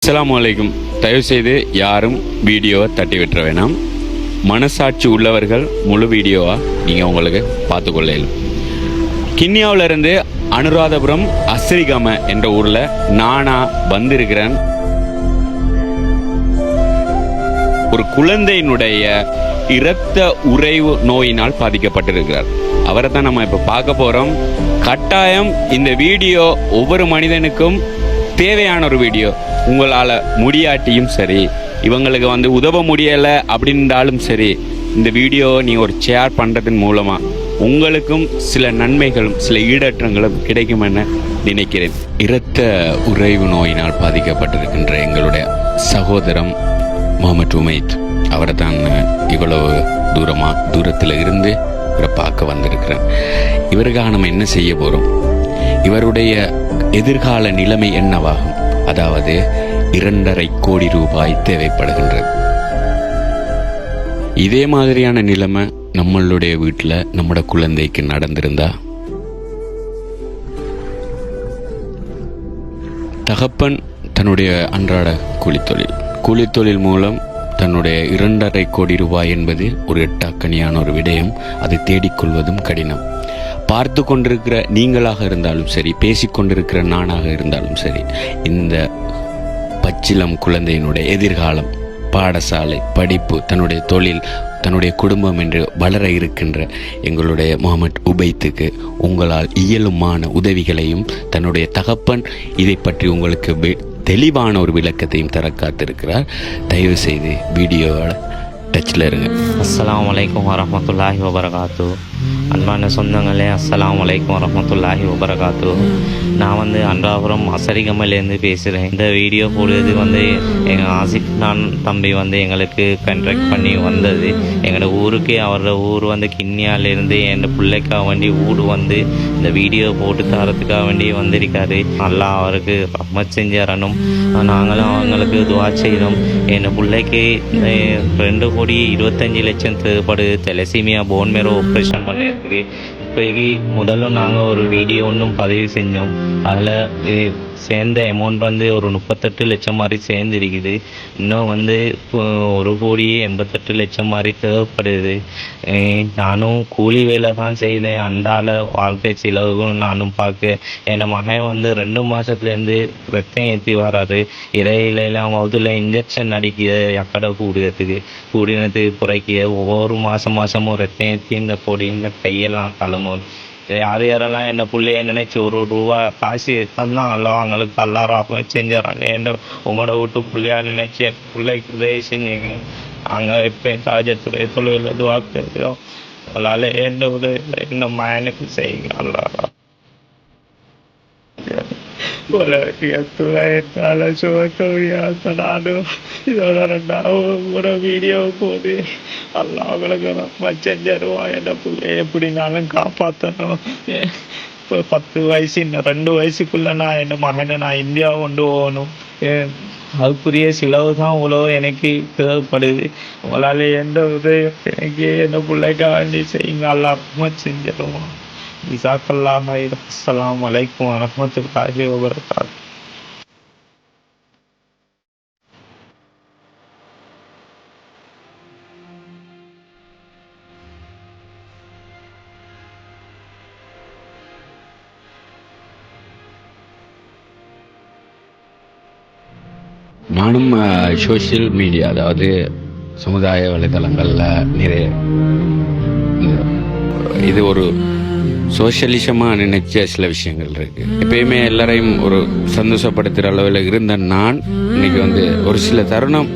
அஸ்ஸலாமு அலைக்கும். தயவுசெய்து யாரும் வீடியோவை தட்டி விட்டுற வேணாம். மனசாட்சி உள்ளவர்கள் முழு வீடியோவாக நீங்கள் உங்களுக்கு பார்த்துக்கொள்ளலாம். கிண்ணியாவிலிருந்து அனுராதபுரம் அஸ்ரிகம என்ற ஊரில் நானா வந்திருக்கிறேன். ஒரு குழந்தையினுடைய இரத்த உறைவு நோயினால் பாதிக்கப்பட்டிருக்கிறார். அவரை தான் நம்ம இப்போ பார்க்க போகிறோம். கட்டாயம் இந்த வீடியோ ஒவ்வொரு மனிதனுக்கும் தேவையான ஒரு வீடியோ. உங்களால் முடியாட்டியும் சரி, இவங்களுக்கு உதவ முடியலை அப்படின்றாலும் சரி, இந்த வீடியோவை நீங்கள் ஒரு ஷேர் பண்ணுறதன் மூலமாக உங்களுக்கும் சில நன்மைகளும் சில ஈடேற்றங்களும் கிடைக்கும் என நினைக்கிறேன். இரத்த உறைவு நோயினால் பாதிக்கப்பட்டிருக்கின்ற எங்களுடைய சகோதரம் முகமது உமைத், அவரை தான் இவ்வளவு தூரத்தில் இருந்து இவரை பார்க்க வந்திருக்கிறேன். இவருக்காக நம்ம என்ன செய்ய போகிறோம், இவருடைய எதிர்கால நிலைமை என்னவாகும், அதாவது 2.5 கோடி ரூபாய் தேவைப்படுகின்றது. இதே மாதிரியான நிலைமை நம்மளுடைய வீட்டில் நம்மட குழந்தைக்கு நடந்திருந்தா, தகப்பன் தன்னுடைய அன்றாட கூலித்தொழில் மூலம் தன்னுடைய 2.5 கோடி ரூபாய் என்பது ஒரு எட்டாக்கணியான ஒரு விடயம். அதை தேடிக்கொள்வதும் கடினம். பார்த்து கொண்டிருக்கிற நீங்களாக இருந்தாலும் சரி, பேசிக்கொண்டிருக்கிற நானாக இருந்தாலும் சரி, இந்த பச்சிலம் குழந்தையினுடைய எதிர்காலம், பாடசாலை படிப்பு, தன்னுடைய தொழில், தன்னுடைய குடும்பம் என்று வளர இருக்கின்ற எங்களுடைய முகமது உபைத்துக்கு உங்களால் இயலுமான உதவிகளையும் தன்னுடைய தகப்பன் இதை பற்றி உங்களுக்கு தெளிவான ஒரு விளக்கத்தையும் தர காத்திருக்கிறார். தயவு செய்து வீடியோவோட டச்சில் இருங்க. அஸ்ஸலாமு அலைக்கும் வரஹ்மத்துல்லாஹி வபரகாத்து. அன்பான சொந்தங்களே, அஸ்ஸலாமு அலைக்கும் வரஹ்மத்துல்லாஹி வபரகாத்து. நான் அன்றாபுரம் அசரிகமையிலேருந்து பேசுகிறேன். இந்த வீடியோ போடுறது எங்கள் ஆசிஃப் நான் தம்பி எங்களுக்கு கண்ட்ராக்ட் பண்ணி வந்தது. எங்களோட ஊருக்கே அவரோட ஊர் கிண்ணியாலேருந்து என் பிள்ளைக்காக வேண்டி ஊடு இந்த வீடியோ போட்டு தரத்துக்காக வேண்டி வந்திருக்காரு. நல்லா அவருக்கு ரஹ்மத் செஞ்சாரணும். நாங்களும் அவங்களுக்கு துவா செய்தோம். என் பிள்ளைக்கு 2,25,00,000 தேவைப்படுது. தெலசீமியா போன் மேரோ ஆப்ரேஷன் பண்ணியிருக்கு. இப்போக்கி முதல்ல நாங்கள் ஒரு வீடியோ ஒன்றும் பதிவு செஞ்சோம். அதில் சேர்ந்த அமௌண்ட் ஒரு 38 லட்சம் மாதிரி சேர்ந்துருக்குது. இன்னும் 1,88,00,000 மாதிரி தேவைப்படுது. நானும் கூலி வேலை தான் செய்தேன். அன்றாட வாழ்க்கை செலவுகளும் நானும் பார்க்க. என் மகன் 2 மாதத்துலேருந்து ரத்தம் ஏற்றி வராது. இடையிலாம் வகுதில் இன்ஜெக்ஷன் அடிக்கிற எக்கடை கூடினத்துக்கு குறைக்க ஒவ்வொரு மாதமும் ரத்தம் ஏற்றி இந்த பொடிங்க கையெல்லாம் தலைமும். யாரெல்லாம் என்ன பிள்ளைய நினைச்சு ₹1 காசு தந்தான் அல்லவா அவங்களுக்கு எல்லாரும் செஞ்சிடறாங்க. என்ன உங்களோட வீட்டு பிள்ளையா நினைச்சு பிள்ளைக்கு உதவி செஞ்சீங்க. அங்கே இப்போ தாஜத்துடைய தொழில் இதுவாக தெரியும். உங்களால் என்ன உதவி என்ன மயனுக்கு செய்யுங்க. எல்லாரும் என்னால் சுமக்க முடியாத நானும் இதோட 2வது வீடியோ போது எல்லாம் அவங்களுக்கு ரொம்ப செஞ்சிருவோம். என்ன பிள்ளைய எப்படினாலும் காப்பாற்றணும். இப்போ 10 வயசு, இன்னும் 2 வயசுக்குள்ள நான் என்ன மகனை நான் இந்தியா கொண்டு போகணும். அதுக்குரிய செலவு தான் இவ்வளோ எனக்கு தேவைப்படுது. உங்களால் எந்த உதவியும் எனக்கு என்ன பிள்ளைக்காக வேண்டி செய்யுங்க. எல்லாருக்குமே செஞ்சிருவோம். ஜஸாக்கல்லாஹ் ஹைர். அஸ்ஸலாமு அலைக்கும் வரஹ்மத்துல்லாஹி வபரகாத்துஹு. நானும் சோஷியல் மீடியா, அதாவது சமுதாய வலைதளங்களில் நிறைய இது ஒரு சோஷியலிசமாக நினைச்ச சில விஷயங்கள் இருக்குது. எப்பயுமே எல்லாரையும் ஒரு சந்தோஷப்படுத்துகிற அளவில் இருந்த நான் இன்னைக்கு ஒரு சில தருணம்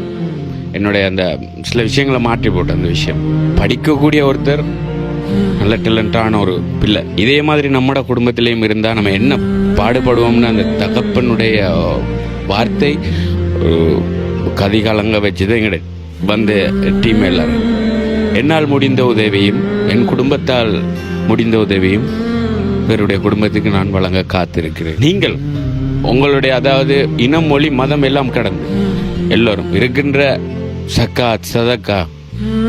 என்னுடைய அந்த சில விஷயங்களை மாற்றி போட்டேன். அந்த விஷயம், படிக்கக்கூடிய ஒருத்தர் நல்ல டேலண்டான ஒரு பிள்ளை இதே மாதிரி நம்மட குடும்பத்திலையும் இருந்தால் நம்ம என்ன பாடுபடுவோம்னு அந்த தகப்பனுடைய வார்த்தை ஒரு கதிகாலங்க வச்சுதான் எங்களுடைய டீம் எல்லாரும் என்னால் முடிந்த உதவியும் என் குடும்பத்தால் முடிந்த உதவியும் இவருடைய குடும்பத்துக்கு நான் வழங்க காத்திருக்கிறேன். நீங்கள் உங்களுடைய, அதாவது இனம், மொழி, மதம் எல்லாம் கடந்து எல்லோரும் இருக்கின்ற சக்காத், சதக்கா,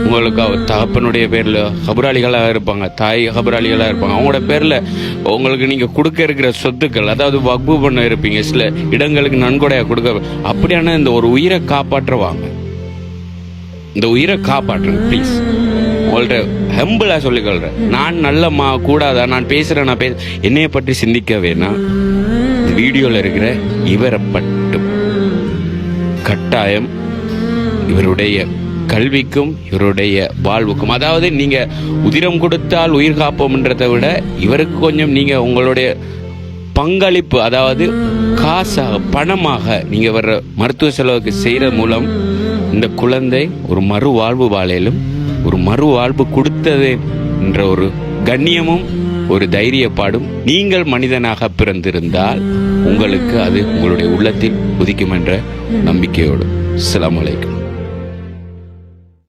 உங்களுக்கு தகப்பனுடைய பேர்ல கபராளிகளாக இருப்பாங்க, தாய் கபராளிகளாக இருப்பாங்க. அவங்களோட பேர்ல உங்களுக்கு நீங்க கொடுக்க இருக்கிற சொத்துக்கள், அதாவது வக்பு பண்ண இருப்பீங்க, சில இடங்களுக்கு நன்கொடையா கொடுக்க. அப்படியான இந்த ஒரு உயிரை காப்பாற்றுவாங்க, இந்த உயிரை காப்பாற்றுங்க ப்ளீஸ். உங்கள்ட்ட ஹெம்பிளா சொல்லிக்கொள்றேன். நான் நல்லம்மா கூடாதா, நான் பேசுறேன், என்னைய பற்றி சிந்திக்க வேணாம். இந்த வீடியோல இருக்கிற இவரை பட்டு கட்டாயம் இவருடைய கல்விக்கும் இவருடைய வாழ்வுக்கும், அதாவது நீங்க உதிரம் கொடுத்தால் உயிர் காப்போம்ன்றதை விட இவருக்கு கொஞ்சம் நீங்க உங்களுடைய பங்களிப்பு, அதாவது காசாக பணமாக நீங்க வர்ற மருத்துவ செலவுக்கு செய்யற மூலம் இந்த குழந்தை ஒரு மறுவாழ்வு வாழையிலும் ஒரு மறுவாழ்வு கொடுத்தது என்ற ஒரு கண்ணியமும் ஒரு தைரியப்பாடும் நீங்கள் மனிதனாக பிறந்திருந்தால் உங்களுக்கு அது உங்களுடைய உள்ளத்தில் உதிக்கும் என்ற நம்பிக்கையோடு. அஸ்ஸலாமு அலைக்கும்.